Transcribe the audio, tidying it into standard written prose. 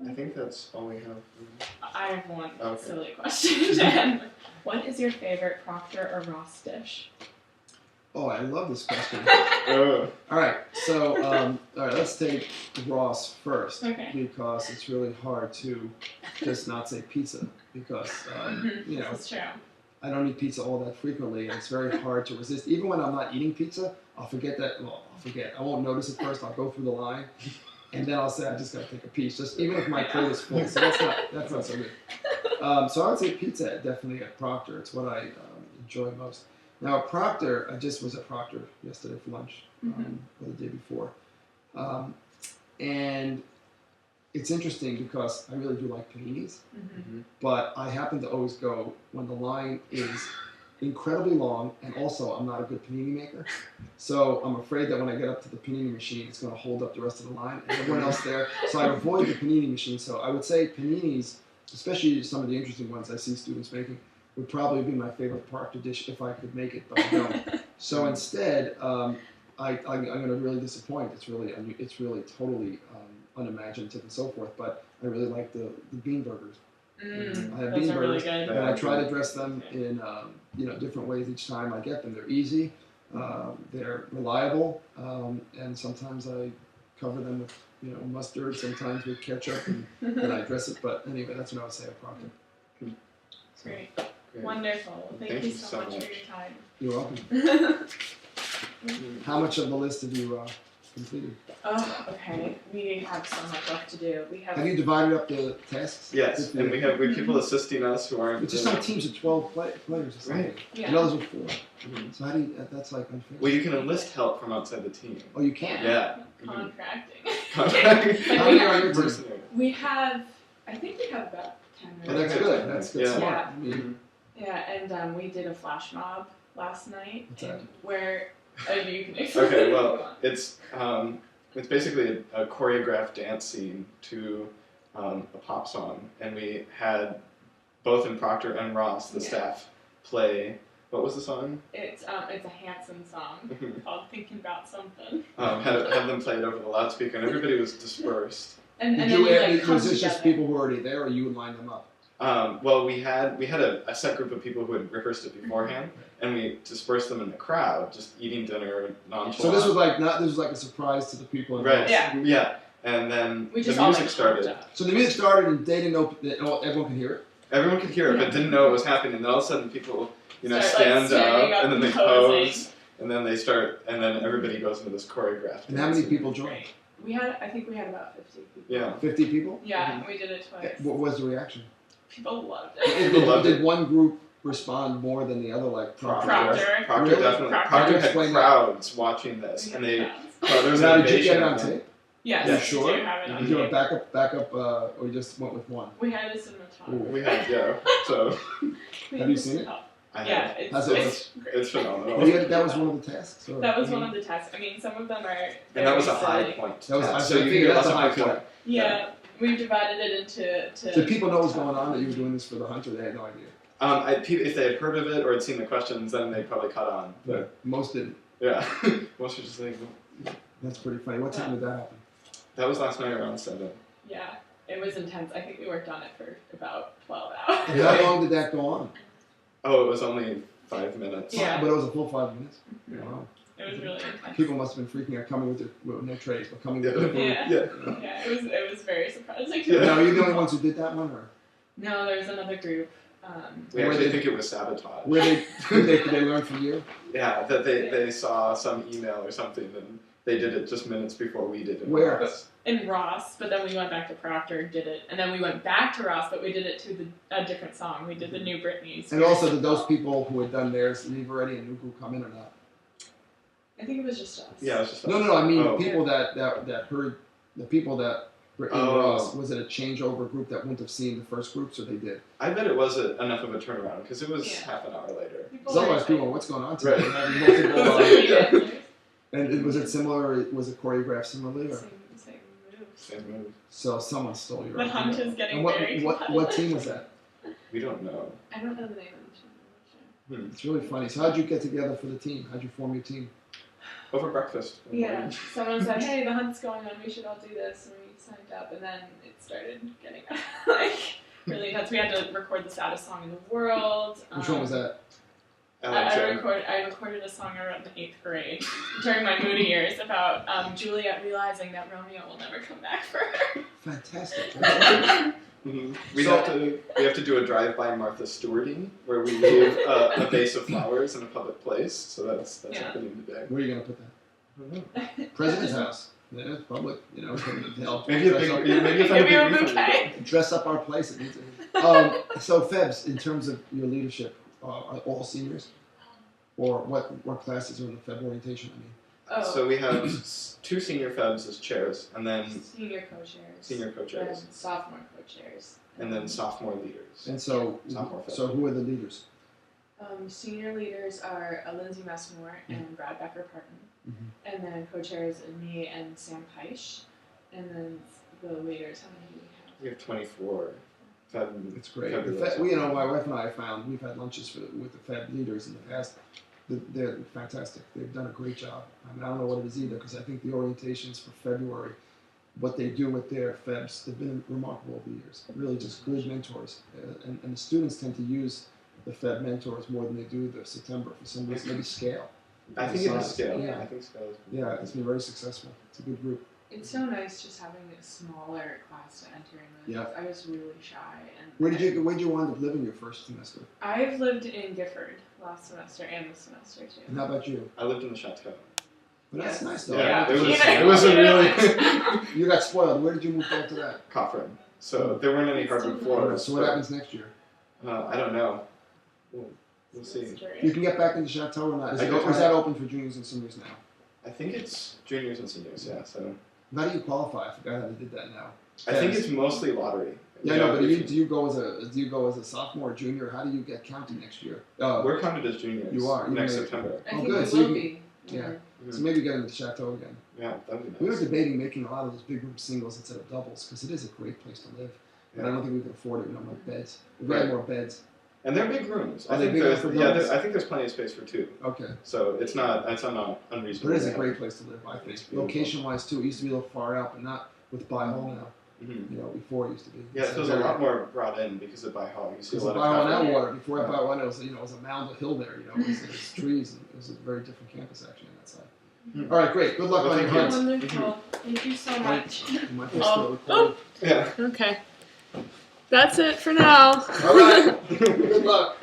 I think that's all we have. I have one silly question, Jen. What is your favorite Proctor or Ross dish? Oh, I love this question. All right, so let's take Ross first because it's really hard to just not say pizza because you know. That's true. I don't eat pizza all that frequently, and it's very hard to resist. Even when I'm not eating pizza, I'll forget that. Well, I'll forget. I won't notice it first. I'll go through the line, and then I'll say I just got to take a piece. Just even if my plate is full, so that's not so good. So I would say pizza definitely at Proctor. It's what I enjoy most. Now at Proctor, I just was at Proctor yesterday for lunch, or the day before, and it's interesting because I really do like paninis, but I happen to always go when the line is incredibly long, and also I'm not a good panini maker, so I'm afraid that when I get up to the panini machine, it's going to hold up the rest of the line and everyone else there, so I avoid the panini machine. So I would say paninis, especially some of the interesting ones I see students making, would probably be my favorite Proctor dish if I could make it, but I don't. So instead, I'm going to really disappoint. It's really totally unimaginative and so forth, but I really like the bean burgers. I have bean burgers, really and I try to dress them in different ways each time I get them. They're easy, they're reliable, and sometimes I cover them with mustard, sometimes with ketchup, and then I dress it. But anyway, that's what I would say at Proctor. Great. Wonderful. Thank you so much for your time. You're welcome. How much of the list have you completed? Oh, okay. We have so much left to do. Have you divided up the tasks? Yes, and we have people assisting us who aren't. It's just some teams of 12 players or something. Right. Yeah. And others are 4. So how do you? That's like unfair. Well, you can enlist help from outside the team. Oh, you can. Yeah. Contracting. How many are your team? We have. I think we have about 10. Oh, that's good. That's good. Yeah. Smart. Yeah, and we did a flash mob last night. What's that? Where you can explain. Okay, well, it's basically a choreographed dance scene to a pop song, and we had both in Proctor and Ross, the staff, play. What was the song? It's a Hanson song called "Thinking About Something." Had them play it over the loudspeaker, and everybody was dispersed. And was this just people who were already there, or you would line them up? Well, we had a set group of people who had rehearsed it beforehand, and we dispersed them in the crowd, just eating dinner nonchalant. So this was like a surprise to the people. Right. Yeah. And then the music started. So the music started, and they didn't know that everyone could hear it. Everyone could hear it, but didn't know it was happening. And then all of a sudden, people stand up, and then they pose, and then they start, and then everybody goes into this choreographed. And how many people joined? I think we had about 50 people. Yeah. 50 people? Yeah, we did it twice. What was the reaction? People loved it. Did one group respond more than the other, like Proctor? Proctor definitely. Proctor had crowds watching this, and they. Now, did you get it on tape? Yes. You sure? Do have it on Did you tape. have a backup, or you just went with one? We had a cinematographer. We had, So. Have you seen it? Yeah, it's phenomenal. That was one of the tasks? Or? That was one of the tasks. I mean, some of them are. And that was a high point. So you figure that's a high point. Yeah, we divided it into. Did people know what was going on, that you were doing this for the hunt, or they had no idea? If they had heard of it or had seen the questions, then they probably caught on. But most didn't. Yeah, most were just like. That's pretty funny. What time did that happen? That was last night around 7. Yeah, it was intense. I think we worked on it for about 12 hours. And how long did that go on? Oh, it was only 5 minutes. Yeah. But it was a full 5 minutes? Wow. It was really intense. People must have been freaking out coming with no trays, but coming with their food. Yeah, it was very surprising. Yeah. Now, are you the only ones who did that one? Or? No, there was another group. We actually think it was sabotage. Where did they learn from you? Yeah, that they saw some email or something, and they did it just minutes before we did it. Where? In Ross, but then we went back to Proctor, did it, and then we went back to Ross, but we did it to a different song. We did the New Britney's. And also, did those people who had done theirs leave already and new group come in or not? I think it was just us. Yeah, it was just us. No. I mean, people that heard the people that were in Ross. Was it a changeover group that wouldn't have seen the first groups, or they did? I bet it was enough of a turnaround because it was half an hour later. Otherwise, people, what's going on today? Right. And was it similar? Was it choreographed similarly? Or? Same move. So someone stole your. The hunt is getting very what team was that? We don't know. I don't know the name of the team. It's really funny. So how'd you get together for the team? How'd you form your team? over breakfast. one Yeah, morning. someone said, "Hey, the hunt's going on. We should all do this," and we signed up. And then it started getting like really intense. We had to record the saddest song in the world. Which one was that? I recorded a song around the 8th grade during my moody years about Juliet realizing that Romeo will never come back for her. Fantastic. Mm-hmm. We have to do a drive-by Martha Stewarting where we leave a vase of flowers in a public place. So that's happening today. Where are you gonna put that? I don't know. President's house. Yeah, it's public. You know, help Maybe if I Give you a big bouquet. dress up our place. It needs it. So Febs, in terms of your leadership, are all seniors, or what classes are in the Feb orientation? I mean, Oh, So we have 2 senior Febs as chairs, and then senior co-chairs. senior co-chairs, And sophomore co-chairs. and then sophomore leaders. and so Sophomore Feb. so who are the leaders? Senior leaders are Lindsay Messmore and Brad Becker-Parton. Mhm. And then co-chairs are me and Sam Peisch. And then the leaders, how many do we We have 24 Feb. It's great. Feb The leaders. Feb, you know, my wife and I found we've had lunches with the Feb leaders in the past. They're fantastic. They've done a great job. I mean, I don't know what it is either because I think the orientations for February, what they do with their Febs, they've been remarkable over the years. Really, just good mentors, and the students tend to use the Feb mentors more than they do the September for some reason. Maybe scale. I think it is Size. scale. Yeah. I think scale is. Yeah, it's been very successful. It's a good group. It's so nice just having a smaller class to enter in with. Yeah. I was really shy. And Where did you wind up living your first semester? I've lived in Gifford last semester and this semester too. And how about you? I lived in the chateau. But that's Yes. nice though. Yeah, Yeah. it was a really You got spoiled. Where did you move after that? Coffin. So there weren't any hardwood floors. So what happens next year? I don't know. We'll see. It's great. You can get back into Chateau or not? Is, I it, can or is try. that open for juniors and seniors now? I think it's juniors and seniors. Yeah. So How do you qualify? I forgot how they did that now. I think it's mostly lottery. Yeah, You no, know, but if do you go as a sophomore or junior? How do you get counted next year? we're counted as juniors. You are, even next though- September. I Oh, think good. we So you will can- be. Yeah. So maybe get into Chateau again. Yeah, that'd be nice. We were debating making a lot of those big room singles instead of doubles because it is a great place to live. But I don't think we can afford it. We don't have beds. If we had Right. more beds. And they're big rooms. Are I they think big there's enough for doubles? I think there's plenty of space for 2. Okay. So it's not But unreasonable. it is a great place to live, I think. It's beautiful. Location-wise, too. It used to be a little far out, but not with By Hall now. Mm-hmm. You know, before it used to be. Yeah, so there's a lot more brought in because of By Hall. You see a Because lot By Hall of and traffic. Atwater, before By Hall, it was, it was a mound of hill there, it was trees, and it was a very different campus, actually, on that side. Hmm. All right, great. Good luck Well, on your thank you. hunt. Wonderful. Thank you so much. You might be still recording. Oh. Yeah. Okay. That's it for now. All right. Good luck.